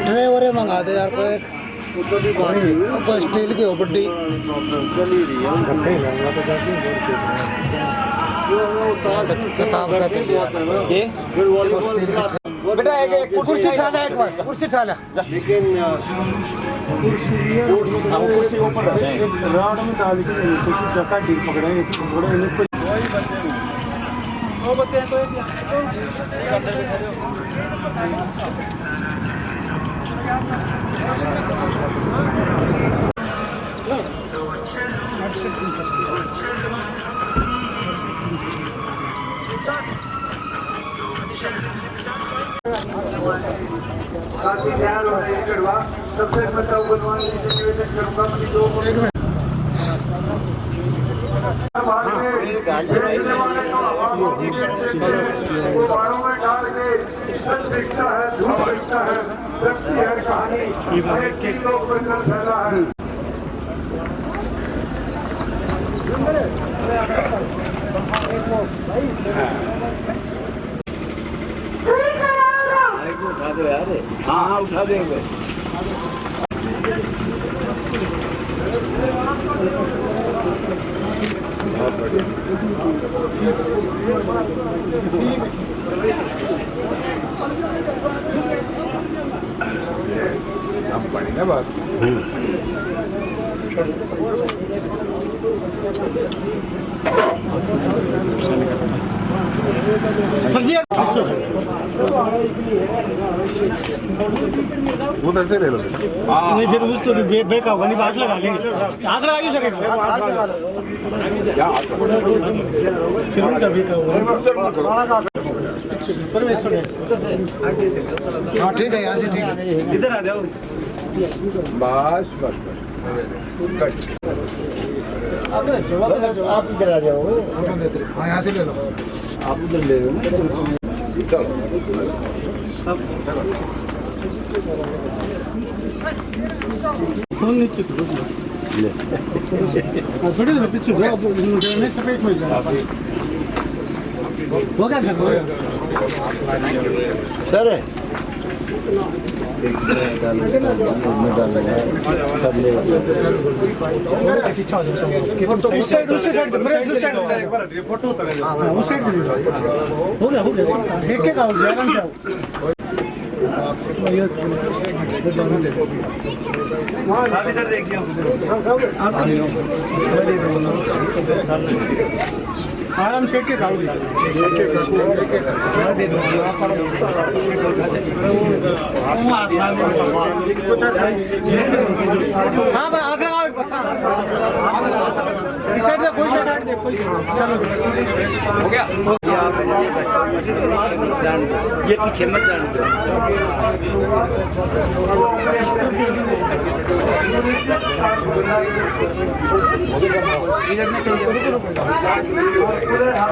Tray वरे मंगा दे यार कोई स्टील की हो बड्डी किताब का ये बेटा एक कुर्सी उठा ले एक बार कुर्सी उठा ले लेकिन कुर्सी ऊपर राड में डाल के कुर्सी चक्का ढील पकड़ेंगे थोड़ा इनको वो बच्चे हैं तो काफी ध्यान और सबसे बचाव बनवाने के निवेदन करूंगा कि दो उठा दो यार हाँ उठा देंगे बहुत बढ़िया हम पढ़ी ना बात सर जी वो ऐसे ले लो नहीं फिर उस तो बेका होगा नहीं हाथ लगा लेंगे हाथ लगा सर फिर उनका बेका होगा परमेश्वर हाँ ठीक है यहाँ से ठीक है इधर आ जाओ बस बस बस आप इधर आ जाओ हाँ यहाँ से ले लो आप उधर ले लो चलो फोन नीचे थोड़ी देर पीछे जाओ स्पेस में जाओ हो गया सर आराम से के खाओ हो गया ये पीछे मत जान दो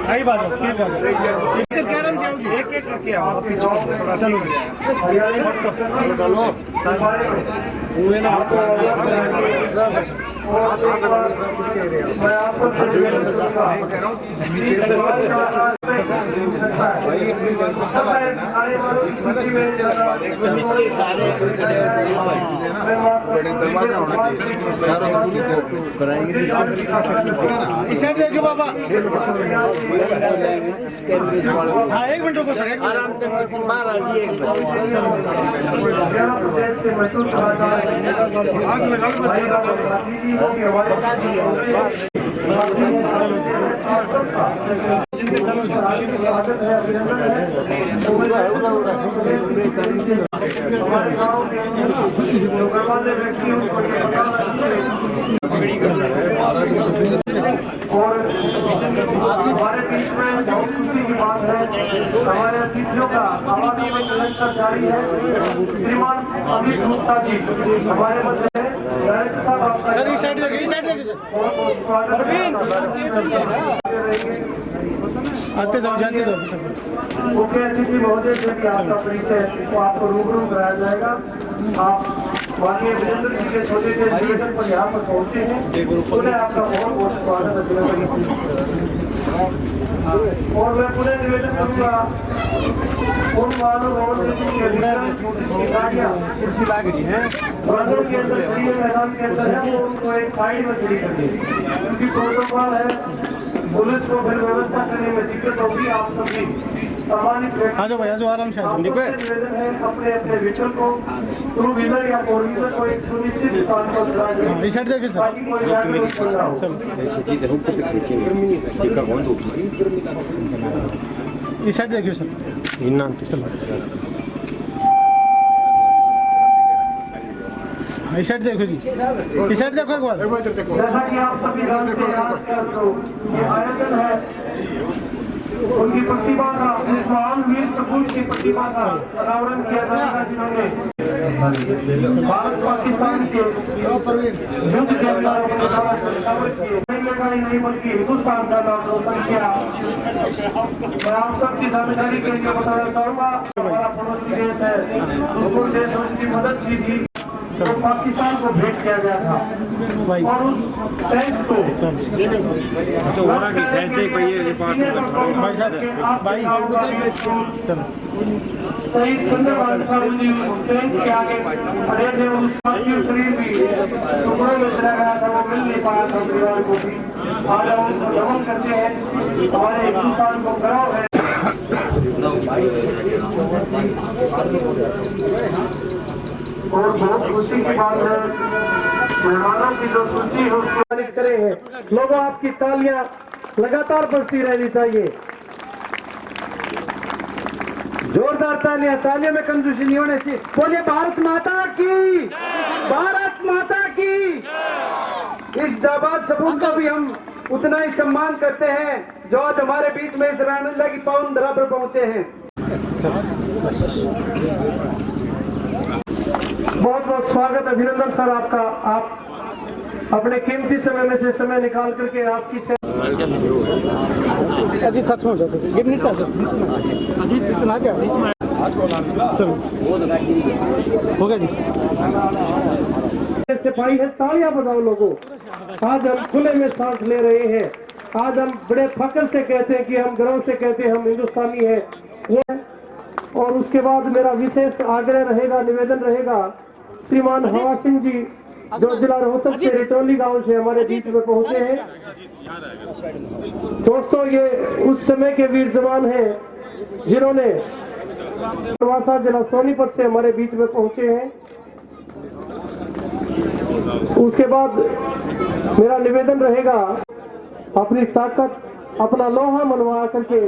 आई बात कैरम जाओगी एक एक करके आओ पीछे चलो डालो हुए ना मैं आपको देखो बाबा हाँ एक मिनट रुको सर आराम से बाहर आ जाइए बता दिए और हमारे बीच में बहुत खुशी की बात है हमारे अतिथियों का आवाज निरंतर जारी है श्रीमान अमित गुप्ता जी हमारे मध्य सर इस साइड देखिए आते जाओ जाते जाओ मुख्य अतिथि महोदय जो कि आपका परिचय आपको रूबरू कराया जाएगा आप माननीय वीरेंद्र जी के छोटे से निवेदन पर यहाँ पर पहुँचे हैं उन्हें आपका बहुत बहुत स्वागत है और मैं पुनः निवेदन करूँगा उन महानुभावों से कुर्सी लाग रही है मैदान के अंदर है वो उनको एक साइड में खड़ी कर दी, क्योंकि प्रोटोकॉल है, पुलिस को फिर व्यवस्था करने में दिक्कत होगी। आप सभी सम्मानित आराम से निवेदन है अपने अपने व्हीकल को टू व्हीलर या फोर व्हीलर को एक सुनिश्चित स्थान पर खड़ा करें ताकि कोई जान नहीं पड़ हो। इस साइड देखिए सर इस साइड देखो जी, इस साइड देखो एक बार। जैसा कि आप सभी जानते हैं आज का जो ये आयोजन है उनकी प्रतिभा का, इस महान वीर सपूत की प्रतिभा का अनावरण किया जाएगा जिन्होंने भारत पाकिस्तान के युद्ध के अंदर का ही नहीं बल्कि हिंदुस्तान का नाम रोशन किया। मैं आप सबकी जानकारी के लिए बताना चाहूँगा, हमारा पड़ोसी देश है, उसको देश उसकी मदद की थी तो पाकिस्तान को भेंट किया गया था और उस टैंक को शहीद चंद्रभान साहू जी उस टैंक के आगे खड़े थे, उस शरीर भी टुकड़ों में चला गया था, वो मिल नहीं पाया था परिवार को भी। आज हम उनको नमन करते हैं, हमारे हिंदुस्तान को गर्व है। और बहुत खुशी की बात है, मेहमानों की जो सूची है उसको करे हैं। लोगों आपकी तालियां लगातार बजती रहनी चाहिए, जोरदार तालियां, तालियों में कंजूसी नहीं होनी चाहिए। बोलिए भारत माता की, भारत माता की। इस जाबाज सपूत का भी हम उतना ही सम्मान करते हैं जो आज हमारे बीच में इस रामलीला की पावन धरा पर पहुंचे हैं। बहुत बहुत स्वागत, अभिनंदन सर आपका। आप अपने कीमती समय में से समय निकाल करके आपकी अजीत साथ हो जाते अजीत इतना क्या सर हो गया जी। सिपाही है, तालियां बजाओ लोगों। आज हम खुले में सांस ले रहे हैं, आज हम बड़े फख्र से कहते हैं कि हम गर्व से कहते हैं हम हिंदुस्तानी हैं। और उसके बाद मेरा विशेष आग्रह रहेगा, निवेदन रहेगा, श्रीमान हवा सिंह जी जो जिला रोहतक से रिटोली गांव से हमारे बीच में पहुंचे हैं। दोस्तों ये उस समय के वीर जवान हैं जिन्होंने प्रवासा जिला सोनीपत से हमारे बीच में पहुंचे हैं। उसके बाद मेरा निवेदन रहेगा, अपनी ताकत अपना लोहा मनवा करके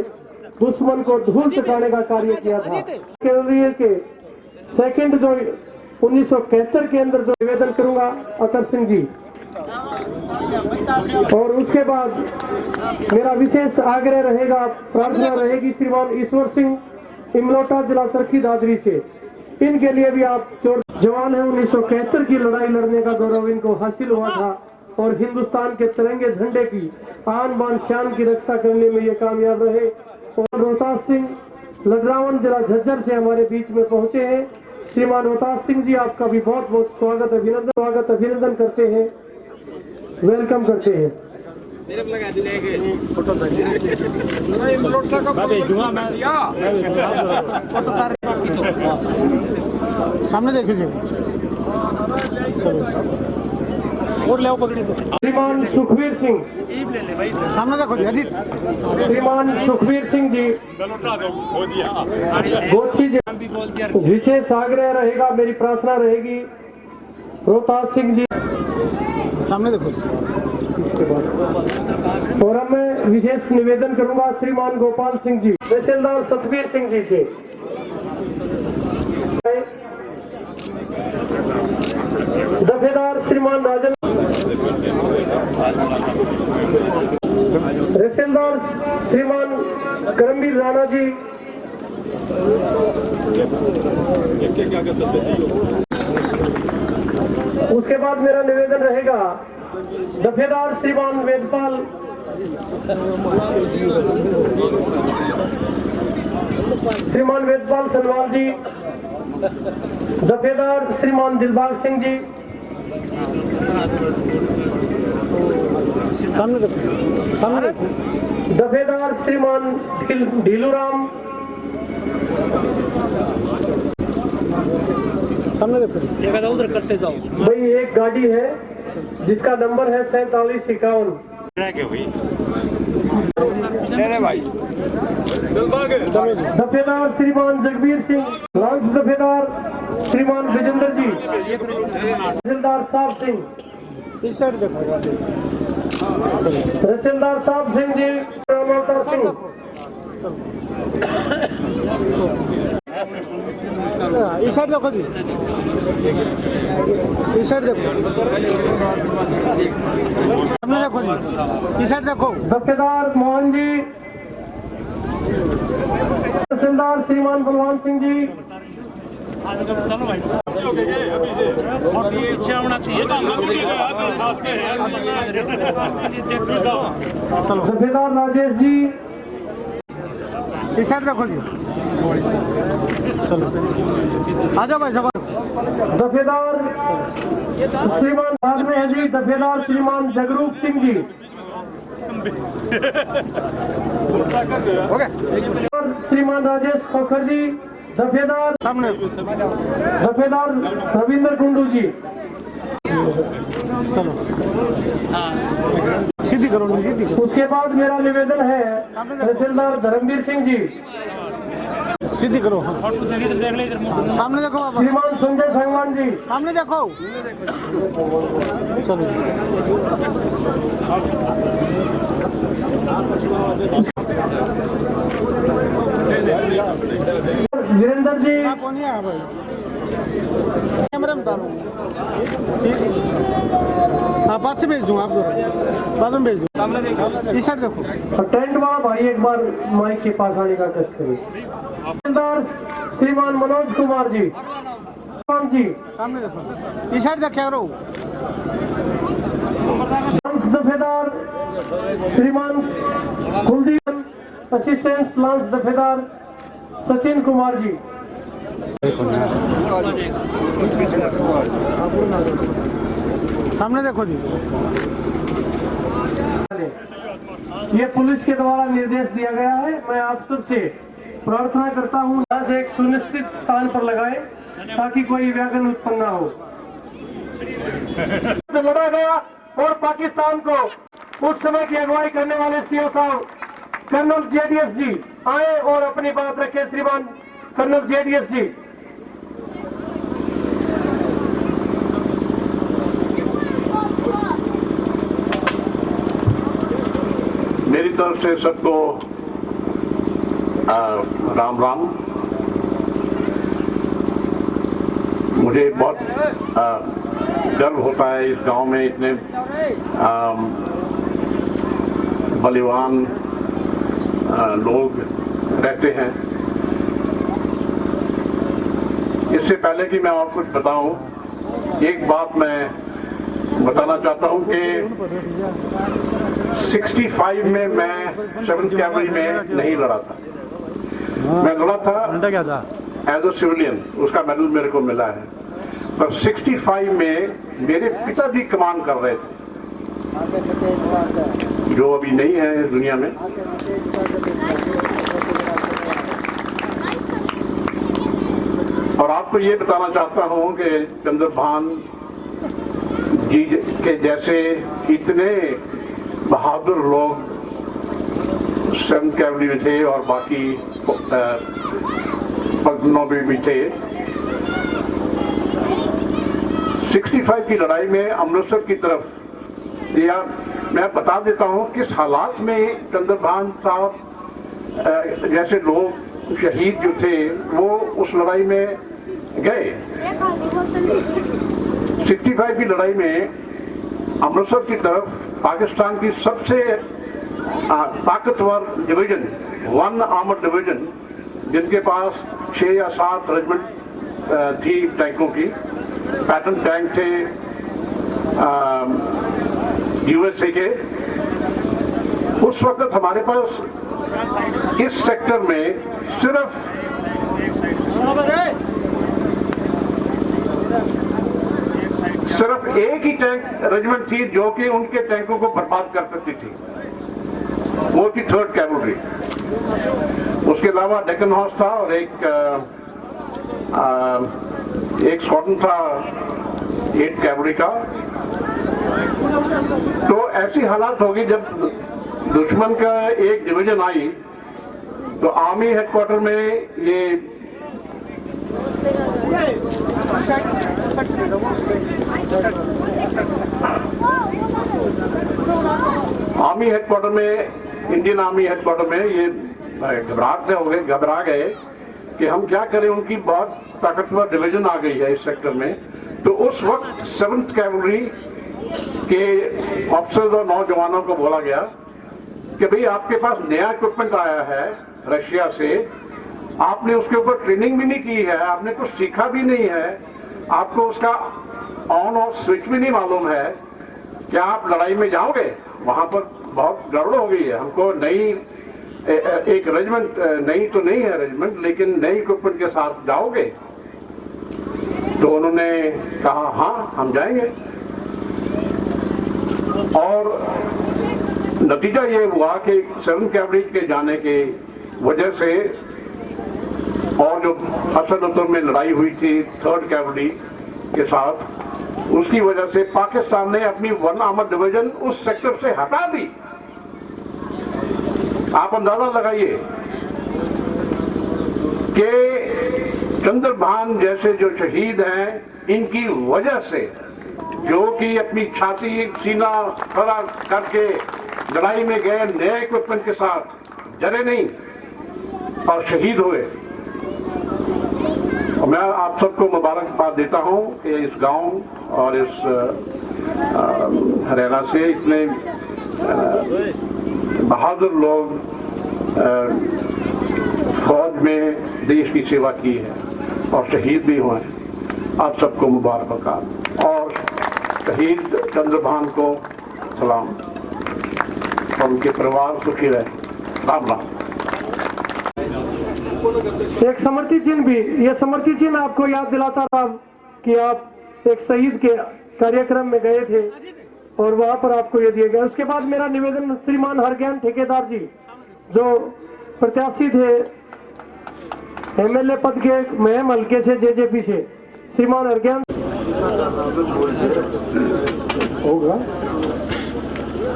दुश्मन को धूल चटाने का कार्य किया था। के सेकंड जो 1971 के अंदर जो निवेदन करूंगा अतर सिंह जी, और उसके बाद मेरा विशेष आग्रह रहेगा, प्रार्थना रहेगी श्रीमान ईश्वर सिंह इमलोटा जिला चरखी दादरी से। इनके लिए भी आप जो जवान है 1971 की लड़ाई लड़ने का गौरव इनको हासिल हुआ था और हिंदुस्तान के तिरंगे झंडे की आन बान शान की रक्षा करने में ये कामयाब रहे। और रोहतास सिंह लडरावन जिला झज्जर से हमारे बीच में पहुंचे हैं। श्रीमान रोहतास सिंह जी आपका भी बहुत बहुत स्वागत अभिनंदन करते हैं, वेलकम करते हैं। सामने देखिए और ले पकड़ी तो श्रीमान सुखबीर सिंह, सामने देखो जी अजीत। श्रीमान सुखबीर सिंह जी गोची जी, विशेष आग्रह रहेगा, मेरी प्रार्थना रहेगी रोहतास सिंह जी सामने देखो। और अब मैं विशेष निवेदन करूंगा श्रीमान गोपाल सिंह जी, तहसीलदार सतबीर सिंह जी से। दफेदार श्रीमान राजन, तहसीलदार श्रीमान करमवीर राणा जी, उसके बाद मेरा निवेदन रहेगा दफेदार श्रीमान वेदपाल, श्रीमान वेदपाल सनवाल जी, दफेदार श्रीमान दिलबाग सिंह जी, सामने दफेदार श्रीमान ढीलूराम, सामने देखो जी। उधर करते जाओ। भाई एक गाड़ी है जिसका नंबर है 4751। दफेदार श्रीमान जगबीर सिंह, लांस दफेदार श्रीमान विजेंद्र जी, तहसीलदार साहब सिंह, इस साइड देखो। तहसीलदार साहब सिंह जी, रामवतार सिंह, इस साइड देखो जी। इस साइड देखो। सामने देखो जी। इस साइड देखो। दफेदार मोहन जी, तहसीलदार श्रीमान बलवान सिंह जी, दफेदार राजेश जी, इस साइड देखो जी। चलो आ जाओ भाई साहब। दफेदार श्रीमान बाद में है जी, दफेदार श्रीमान जगरूप सिंह जी, श्रीमान राजेश खोखर जी, दफेदार सामने दफेदार रविंद्र कुंडू जी। चलो सीधी करो जी, सीधी करो। उसके बाद मेरा निवेदन है तहसीलदार धर्मवीर सिंह जी, सीधी करो। सामने देखो बाबा। श्रीमान संजय संगवान जी, सामने देखो। चलो वीरेंद्र जी, कौन है भाई? कैमरे में डालो। हाँ बाद से भेज दूँ, आप बाद में भेज दूँ। इस साइड देखो। टेंट वाला भाई एक बार माइक के पास आने का कष्ट करिए। तहसीलदार श्रीमान मनोज कुमार जी, जी, सामने देखो। इस साइड देखा करो। लांस दफेदार श्रीमान कुलदीप, असिस्टेंट लांस दफेदार सचिन कुमार जी। सामने देखो जी। ये पुलिस के द्वारा निर्देश दिया गया है। मैं आप सबसे प्रार्थना करता हूँ यहाँ से एक सुनिश्चित स्थान पर लगाए ताकि कोई व्याघ्र उत्पन्न ना हो। लड़ा गया और पाकिस्तान को उस समय की अगुवाई करने वाले सीओ साहब कर्नल जेडीएस जी आए और अपनी बात रखे। श्रीमान कर्नल जेडीएस जी। मेरी तरफ से सबको राम राम। मुझे बहुत गर्व होता है इस गांव में इतने बलिवान लोग रहते हैं। इससे पहले कि मैं और कुछ बताऊं, एक बात मैं बताना चाहता हूं कि 65 में मैं 7th कैवलरी में नहीं लड़ा था। मैं लड़ा था एज अ सिविलियन, उसका मेडल मेरे को मिला है। पर 65 में मेरे पिताजी कमान कर रहे थे, जो अभी नहीं है इस दुनिया में। और आपको ये बताना चाहता हूं कि चंद्रभान जी के जैसे इतने बहादुर लोग 7th कैवलरी में थे और बाकी पगनों में भी थे। 65 की लड़ाई में अमृतसर की तरफ, या मैं बता देता हूं किस हालात में चंद्रभान साहब जैसे लोग शहीद जो थे वो उस लड़ाई में गए। 65 की लड़ाई में अमृतसर की तरफ पाकिस्तान की सबसे ताकतवर डिवीजन, 1 आर्मर्ड डिवीजन, जिनके पास 6 या 7 रेजिमेंट थी टैंकों की, पैटर्न टैंक थे यूएसए के। उस वक्त हमारे पास इस सेक्टर में सिर्फ एक ही टैंक रेजिमेंट थी जो कि उनके टैंकों को बर्बाद कर सकती थी, वो थी 3rd कैवलरी। उस उसके अलावा डेक्कन हॉर्स था और एक स्क्वाड्रन था 8 कैवलरी का। तो ऐसी हालात होगी जब दुश्मन का एक डिवीजन आई तो आर्मी हेडक्वार्टर में ये आर्मी हेडक्वार्टर में, इंडियन आर्मी हेडक्वार्टर में ये घबरा गए कि हम क्या करें, उनकी बहुत ताकतवर डिवीजन आ गई है इस सेक्टर में। तो उस वक्त 7th कैवलरी के ऑफिसर्स और नौजवानों को बोला गया कि भाई आपके पास नया इक्विपमेंट आया है रशिया से, आपने उसके ऊपर ट्रेनिंग भी नहीं की है, आपने कुछ सीखा भी नहीं है, आपको उसका ऑन ऑफ स्विच भी नहीं मालूम है, क्या आप लड़ाई में जाओगे? वहां पर बहुत गड़बड़ हो गई है, हमको नई एक रेजिमेंट, नई तो नहीं है रेजिमेंट, लेकिन नई इक्विपमेंट के साथ जाओगे? तो उन्होंने कहा हाँ हम जाएंगे। और नतीजा ये हुआ कि 7th कैवलरी के जाने के वजह से और जो असद में लड़ाई हुई थी 3rd कैवलरी के साथ, उसकी वजह से पाकिस्तान ने अपनी 1 आर्मर्ड डिवीजन उस सेक्टर से हटा दी। आप अंदाजा लगाइए कि चंद्रभान जैसे जो शहीद हैं, इनकी वजह से, जो कि अपनी छाती सीना खड़ा करके लड़ाई में गए नए इक्विपमेंट के साथ, डरे नहीं और शहीद हुए। और मैं आप सबको मुबारकबाद देता हूं कि इस गांव और इस हरियाणा से इतने बहादुर लोग फौज में देश की सेवा की है और शहीद भी हुए हैं। आप सबको मुबारकबाद और शहीद चंद्रभान को सलाम और उनके परिवार सुखी रहे। राम राम। एक स्मृति चिन्ह भी, ये स्मृति चिन्ह आपको याद दिलाता था कि आप एक शहीद के कार्यक्रम में गए थे और वहां पर आपको ये दिया गया। उसके बाद मेरा निवेदन श्रीमान हरज्ञान ठेकेदार जी, जो प्रत्याशी थे एमएलए पद के महम हल्के से जेजेपी से, श्रीमान हरज्ञान होगा।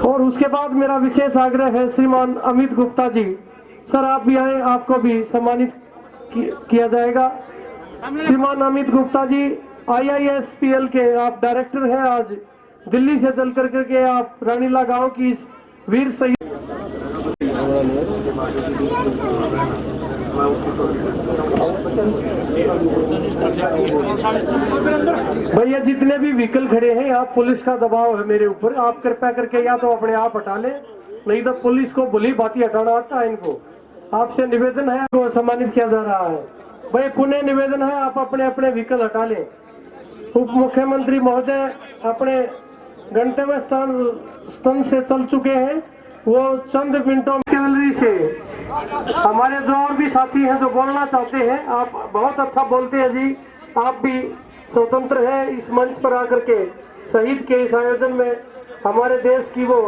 और उसके बाद मेरा विशेष आग्रह है श्रीमान अमित गुप्ता जी, सर आप भी आए, आपको भी सम्मानित किया जाएगा। श्रीमान अमित गुप्ता जी IISPL के आप डायरेक्टर हैं। आज दिल्ली से चल कर के आप रानीला गांव की इस वीर शहीद भैया जितने भी व्हीकल खड़े हैं, आप पुलिस का दबाव है मेरे ऊपर, आप कृपया करके या तो अपने आप हटा लें, नहीं तो पुलिस को भली भांति हटाना आता है इनको। आपसे निवेदन है, आपको सम्मानित किया जा रहा है। भाई पुनः निवेदन है, आप अपने अपने व्हीकल हटा लें। उप मुख्यमंत्री महोदय अपने गंतव्य स्थान से चल चुके हैं, वो चंद मिनटों कैवलरी से हमारे जो और भी साथी हैं जो बोलना चाहते हैं। आप बहुत अच्छा बोलते हैं जी, आप भी स्वतंत्र हैं इस मंच पर आकर के शहीद के इस आयोजन में हमारे देश की वो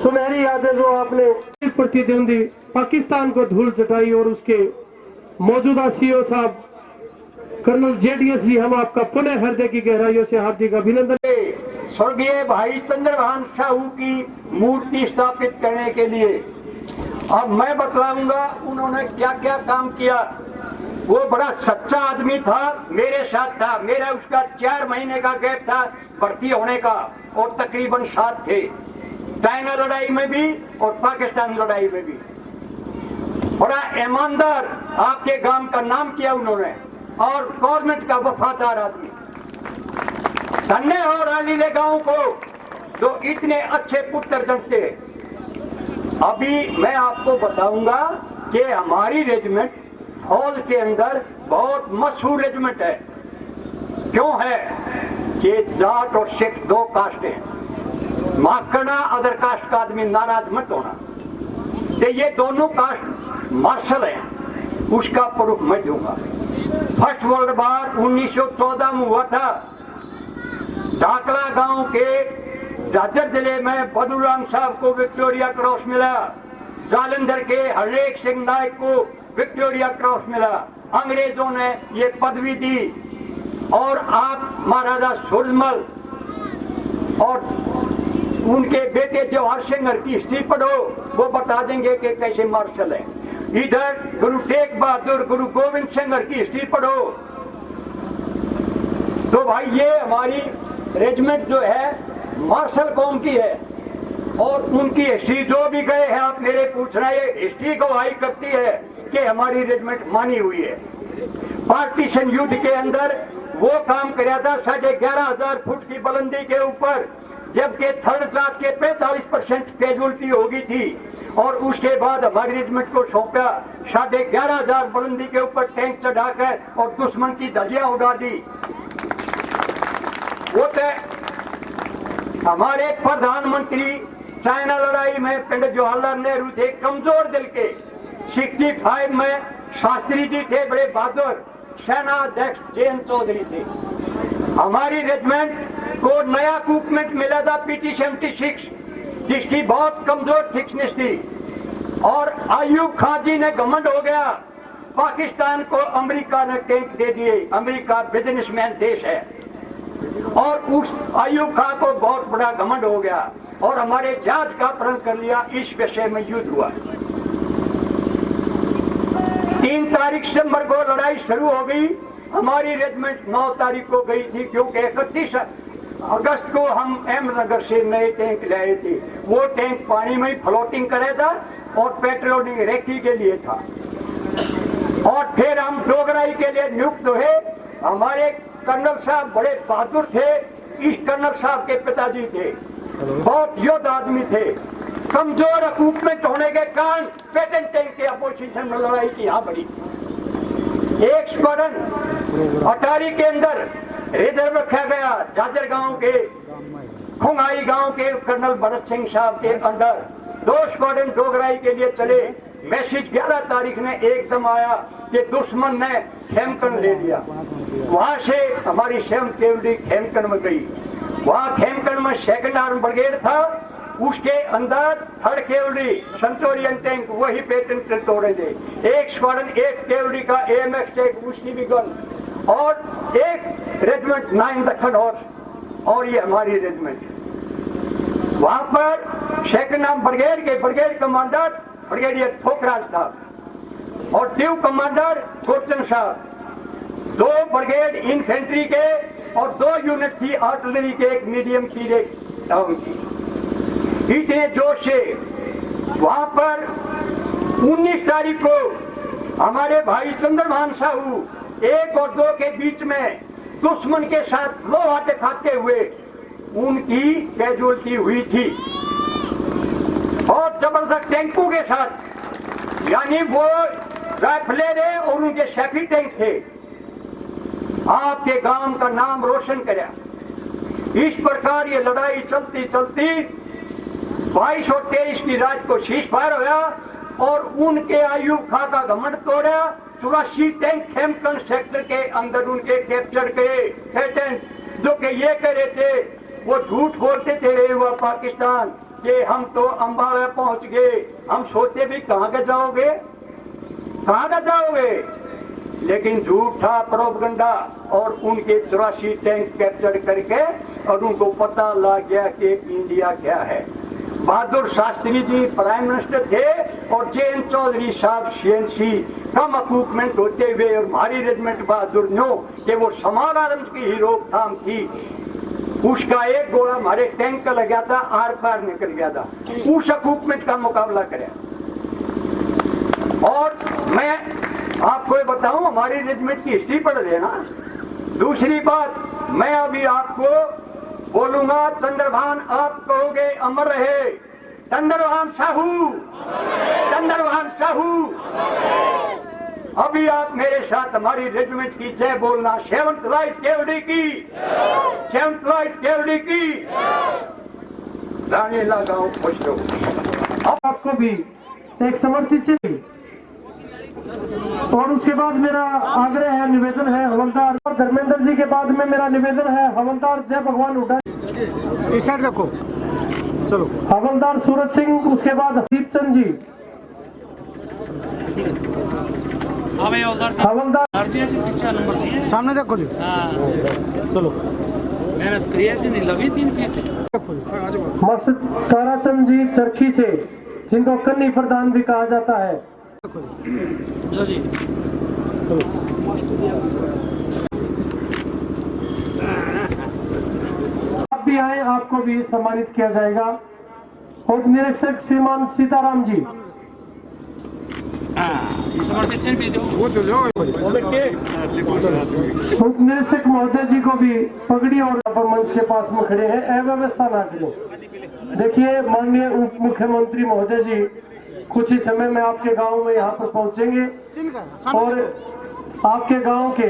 सुनहरी यादें जो आपने प्रतिद्वंदी पाकिस्तान को धूल चटाई और उसके मौजूदा CEO साहब कर्नल JDS जी, हम आपका पुनः हृदय की गहराइयों से हार्दिक अभिनंदन। स्वर्गीय भाई चंद्रभान साहू की मूर्ति स्थापित करने के लिए अब मैं बतलाऊंगा उन्होंने क्या क्या काम किया। वो बड़ा सच्चा आदमी था, मेरे साथ था, मेरा उसका 4 महीने का गैप था भर्ती होने का और तकरीबन 7 थे, चाइना लड़ाई में भी और पाकिस्तान लड़ाई में भी। बड़ा ईमानदार आपके गांव का नाम किया उन्होंने और गवर्नमेंट का वफादार आदमी। धन्य हो रानीले गांव को जो इतने अच्छे पुत्र जनते। अभी मैं आपको बताऊंगा कि हमारी रेजिमेंट हॉल के अंदर बहुत मशहूर रेजिमेंट है। क्यों है कि जाट और सिख 2 कास्ट है, माफ करना अदर कास्ट का आदमी नाराज मत होना, तो ये दोनों कास्ट मार्शल है, उसका प्रूफ मैं दूंगा। फर्स्ट वर्ल्ड वार 1914 में हुआ था। ढाकला गांव के झाझर जिले में बदुराम साहब को विक्टोरिया क्रॉस मिला। जालंधर के हरनेक सिंह नायक को विक्टोरिया क्रॉस मिला, अंग्रेजों ने ये पदवी दी। और आप महाराजा सूरजमल और उनके बेटे जवाहर सिंह की हिस्ट्री पढ़ो, वो बता देंगे कि कैसे मार्शल है। इधर गुरु तेग बहादुर, गुरु गोविंद सिंह की हिस्ट्री पढ़ो। तो भाई ये हमारी रेजिमेंट जो है मार्शल कौम की है, और उनकी हिस्ट्री जो भी गए हैं, आप मेरे पूछ रहे हैं, हिस्ट्री गवाही करती है कि हमारी रेजिमेंट मानी हुई है। पार्टीशन युद्ध के अंदर वो काम कराया था 11,500 फुट की बुलंदी के ऊपर, जबकि थर्ड क्लास के 45% कैजुअलिटी हो गई थी। और उसके बाद हमारी रेजिमेंट को सौंपा 11,500 बुलंदी के ऊपर टैंक चढ़ाकर और दुश्मन की धज्जियां उड़ा दी। वो हमारे प्रधानमंत्री चाइना लड़ाई में पंडित जवाहरलाल नेहरू थे, कमजोर दिल के। 65 में शास्त्री जी थे बड़े बहादुर, सेना अध्यक्ष जयंत चौधरी थे। हमारी रेजिमेंट को नया इक्विपमेंट मिला था PT-76, जिसकी बहुत कमजोर थिकनेस थी। और अयूब खान जी ने घमंड हो गया, पाकिस्तान को अमेरिका ने टैंक दे दिए। अमेरिका बिजनेसमैन देश है, और उस अयूब खान को बहुत बड़ा घमंड हो गया और हमारे जहाज का अपहरण कर लिया। इस विषय में युद्ध हुआ। 3 तारीख सितंबर को लड़ाई शुरू हो गई। हमारी रेजिमेंट 9 तारीख को गई थी, क्योंकि 31 अगस्त को हम अहमदनगर से नए टैंक लाए थे। वो टैंक पानी में ही फ्लोटिंग करे था और पेट्रोलिंग रेकी के लिए था। और फिर हम डोगराई के लिए नियुक्त हुए। हमारे कर्नल साहब बड़े बहादुर थे। इस कर्नल साहब के पिताजी थे, बहुत योद्धा आदमी थे। कमजोर इक्विपमेंट होने के कारण पेटेंट टैंक के अपोजिशन में लड़ाई की यहाँ बड़ी। एक स्क्वाड्रन अटारी के अंदर रिजर्व रखा गया, जाजर गांव के खुंगाई गांव के कर्नल भरत सिंह साहब के अंडर। 2 स्क्वाड्रन डोगराई के लिए चले। मैसेज 11 तारीख ने एकदम आया कि दुश्मन ने खेमकन ले लिया। वहां से हमारी 7th कैवेलरी खेमकन में गई। वहां खेमकन में 2nd आर्म ब्रिगेड था, उसके अंदर 3rd कैवेलरी सेंचुरियन टैंक वही पेटेंट तोड़े थे। एक स्क्वाड्रन 8 कैवेलरी का AMX टैंक, उसकी भी गन, और एक रेजिमेंट 9 दक्खन और ये हमारी रेजिमेंट। वहां पर 2nd आर्म ब्रिगेड के ब्रिगेड कमांडर ब्रिगेडियर ठोकराज था और ड्यू कमांडर गुरचंद साहब। 2 ब्रिगेड इन्फेंट्री के और 2 यूनिट थी आर्टिलरी के, एक मीडियम की एक टाउन की। इतने जोश से वहां पर 19 तारीख को हमारे भाई चंद्रभान साहू 1 और 2 के बीच में दुश्मन के साथ लोहा दिखाते हुए उनकी कैजुअलिटी हुई थी। और जबरदस्त टैंकों के साथ, यानी वो राइफलें और उनके शैफी टैंक थे। आपके गांव का नाम रोशन करा। इस प्रकार ये लड़ाई चलती चलती 22 और 23 की रात को सीजफायर होया और उनके अयूब खां का घमंड तोड़ा। 84 टैंक खेमकन सेक्टर के अंदर उनके कैप्चर गए। पेटेंट जो कि ये कह रहे थे, वो झूठ बोलते थे हुआ पाकिस्तान कि हम तो अंबाला पहुंच गए। हम सोचते भी कहाँ के जाओगे, कहाँ का जाओगे, लेकिन झूठ था, प्रोपगंडा। और उनके 84 टैंक कैप्चर करके और उनको पता लग गया कि इंडिया क्या है। बहादुर शास्त्री जी प्राइम मिनिस्टर थे और जयंत चौधरी साहब CNC। कम इक्विपमेंट होते हुए और हमारी रेजिमेंट बहादुर नो कि वो समाल आर्म्स की ही रोकथाम थी। उसका एक गोला हमारे टैंक का लग गया था, आर पार निकल गया था। उस इक्विपमेंट का मुकाबला करें। और मैं आपको ये बताऊं, हमारी रेजिमेंट की हिस्ट्री पढ़ लेना। दूसरी बात, मैं अभी आपको बोलूंगा, चंद्रभान आप कहोगे अमर रहे। चंद्रभान साहू, चंद्रभान साहू। अभी आप मेरे साथ हमारी रेजिमेंट की जय बोलना। 7th लाइट कैवेलरी की, 7th लाइट कैवेलरी की। रानी लगाओ खुश रहो। आपको भी एक समर्पित से। और उसके बाद मेरा आग्रह है, निवेदन है हवलदार धर्मेंद्र जी के बाद में मेरा निवेदन है हवलदार जय भगवान उठा। इस साइड देखो, चलो। हवलदार सूरज सिंह, उसके बाद हरदीप चंद जी, हवलदार सामने देखो जी। चलो देखो जी। मकसद ताराचंद जी चरखी से, जिनको कन्नी प्रधान भी कहा जाता है। आप भी आए, आपको भी सम्मानित किया जाएगा। उप निरीक्षक श्रीमान सीताराम जी, उप निरीक्षक महोदय जी को भी पगड़ी और मंच के पास में खड़े हैं, अव्यवस्था ना करें। देखिए माननीय उप मुख्यमंत्री महोदय जी कुछ ही समय में आपके गांव में यहाँ पर पहुंचेंगे और आपके गांव के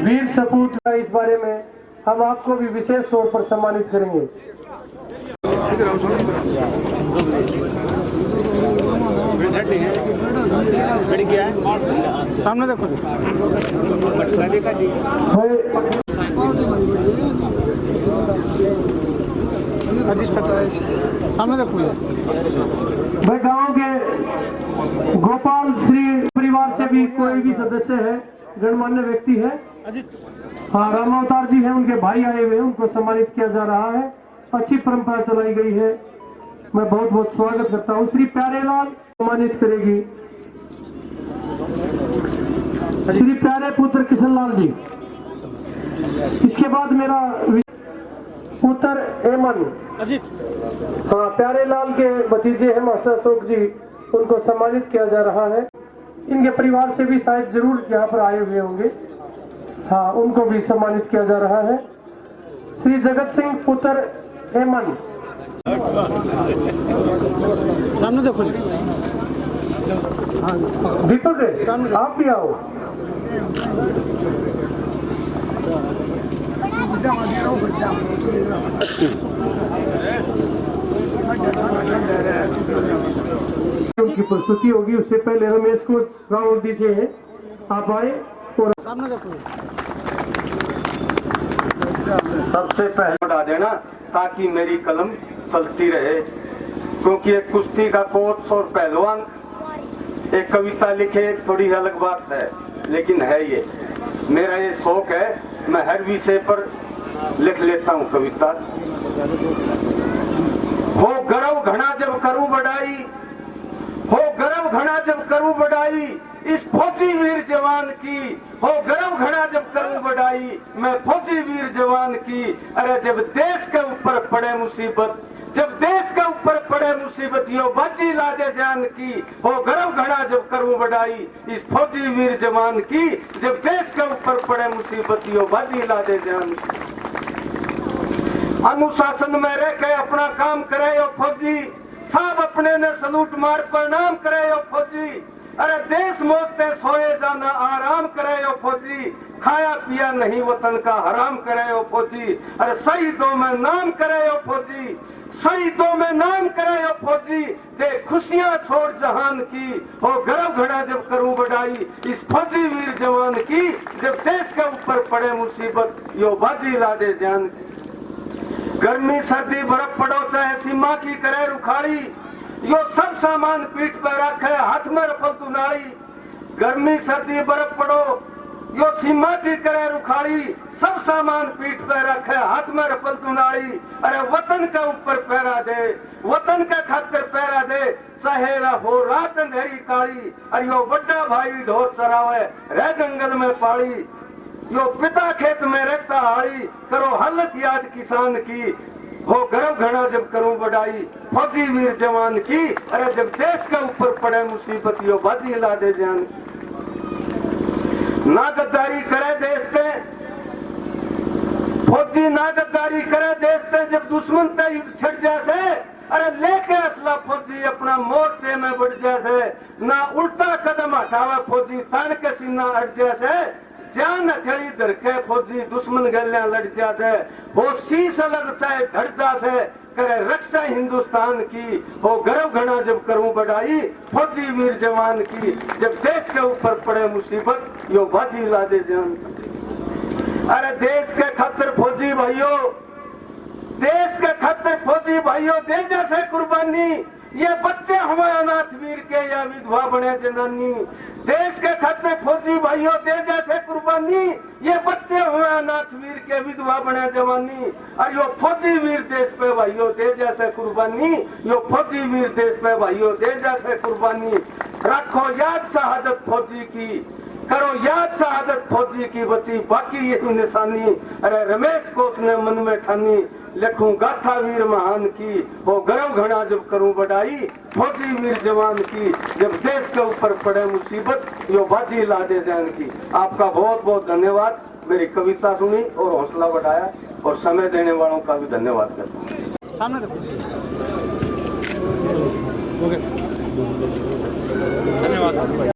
वीर सपूत का इस बारे में हम आपको भी विशेष तौर पर सम्मानित करेंगे। सामने देखो जी। अजीत सामने देखो जी। वह गांव के गोपाल श्री परिवार से भी कोई भी सदस्य है, गणमान्य व्यक्ति है, हाँ रामावतार जी हैं, उनके भाई आए हुए हैं, उनको सम्मानित किया जा रहा है। अच्छी परंपरा चलाई गई है, मैं बहुत बहुत स्वागत करता हूँ। श्री प्यारेलाल सम्मानित करेगी श्री प्यारे पुत्र किशनलाल जी। इसके बाद मेरा पुत्र एमन, हाँ प्यारेलाल के भतीजे हैं मास्टर अशोक जी, उनको सम्मानित किया जा रहा है। इनके परिवार से भी शायद जरूर यहाँ पर आए हुए होंगे, हाँ उनको भी सम्मानित किया जा रहा है। श्री जगत सिंह पुत्र हेमन, सामने देखो जी। दीपक आप भी आओ। उनकी प्रस्तुति होगी, उससे पहले रमेश को राहुल जी से है, आप आए और सामने देखो। सबसे पहले बता देना ताकि मेरी कलम चलती रहे, क्योंकि एक कुश्ती का कोच और पहलवान एक कविता लिखे थोड़ी अलग बात है, लेकिन है ये मेरा ये शौक है, मैं हर विषय पर लिख लेता हूँ कविता। हो गर्व घना जब करूं बढ़ाई, हो गर्व घना जब करूं बढ़ाई इस फौजी वीर जवान की, हो गर्व घना जब करूं बढ़ाई मैं फौजी वीर जवान की। अरे जब देश के ऊपर पड़े मुसीबत, जब देश के ऊपर पड़े मुसीबत यो बाजी लादे जान की, हो गर्व घना जब करूं बढ़ाई इस फौजी वीर जवान की। जब देश के ऊपर पड़े मुसीबत यो बाजी लादे जान की। अनुशासन में रह के अपना काम करे यो फौजी, सब अपने ने सलूट मार प्रणाम करे यो फौजी। अरे देश मोहते सोए जाना आराम करे यो फौजी, खाया पिया नहीं वतन का हराम करे यो फौजी। अरे शहीदों में नाम करे यो फौजी, शहीदों में नाम करे यो फौजी, दे खुशियां छोड़ जहान की। हो गर्व घड़ा जब करूं बढ़ाई इस फौजी वीर जवान की। जब देश के ऊपर पड़े मुसीबत यो बाजी लादे जान की। गर्मी सर्दी बर्फ पड़ो चाहे सीमा की करे रुखाड़ी, यो सब सामान पीठ पर रखे हाथ में रफल तुनाई। गर्मी सर्दी बर्फ पड़ो यो सीमा की करे रुखाड़ी, सब सामान पीठ पर रखे हाथ में रफल तुनाई। अरे वतन के ऊपर पैरा दे, वतन के खातिर पैरा दे, सहेरा हो रात अंधेरी काली। अरे यो बड़ा भाई ढोर चरावे रह जंगल में पाड़ी, यो पिता खेत में रहता हाड़ी, करो हालत याद किसान की। हो गर्व घना जब करूं बढ़ाई फौजी वीर जवान की। अरे जब देश के ऊपर पड़े मुसीबत यो बाजी ला दे जान। ना गद्दारी करे देश से फौजी, ना गद्दारी करे देश से जब दुश्मन ते युद्ध छिड़ जैसे। अरे लेके असला फौजी अपना मोर्चे में बढ़ जैसे, ना उल्टा कदम हटावे फौजी तान के सीना अट जैसे। जान हथेली धर के फौजी दुश्मन गलियां लड़ जासे, वो शीश अलग चाहे धड़ जासे, करे रक्षा हिंदुस्तान की। हो गर्व घना जब करूं बढ़ाई फौजी वीर जवान की। जब देश के ऊपर पड़े मुसीबत यो बाजी ला दे जान। अरे देश के खातिर फौजी भाइयों, देश के खातिर फौजी भाइयों दे जैसे कुर्बानी। ये बच्चे हमें अनाथ वीर के या विधवा बने जनानी, देश के खातिर फौजी भाइयों दे जैसे कुर्बानी, ये बच्चे हमें अनाथ वीर के विधवा बने जवानी, और यो फौजी वीर देश पे भाइयों दे जैसे कुर्बानी, यो फौजी वीर देश पे भाइयों दे जैसे कुर्बानी। रखो याद शहादत फौजी की, करो याद शहादत फौजी की, बची बाकी यही निशानी। अरे रमेश कोच ने मन में ठानी, लिखूं गाथा वीर महान की, हो गर्व घना जब करूं बढ़ाई, फौजी वीर जवान की, जब देश के ऊपर पड़े मुसीबत, यो बाजी ला दे जान की। आपका बहुत बहुत धन्यवाद, मेरी कविता सुनी और हौसला बढ़ाया, और समय देने वालों का भी धन्यवाद करता हूँ। सामने देखो। ओके, धन्यवाद।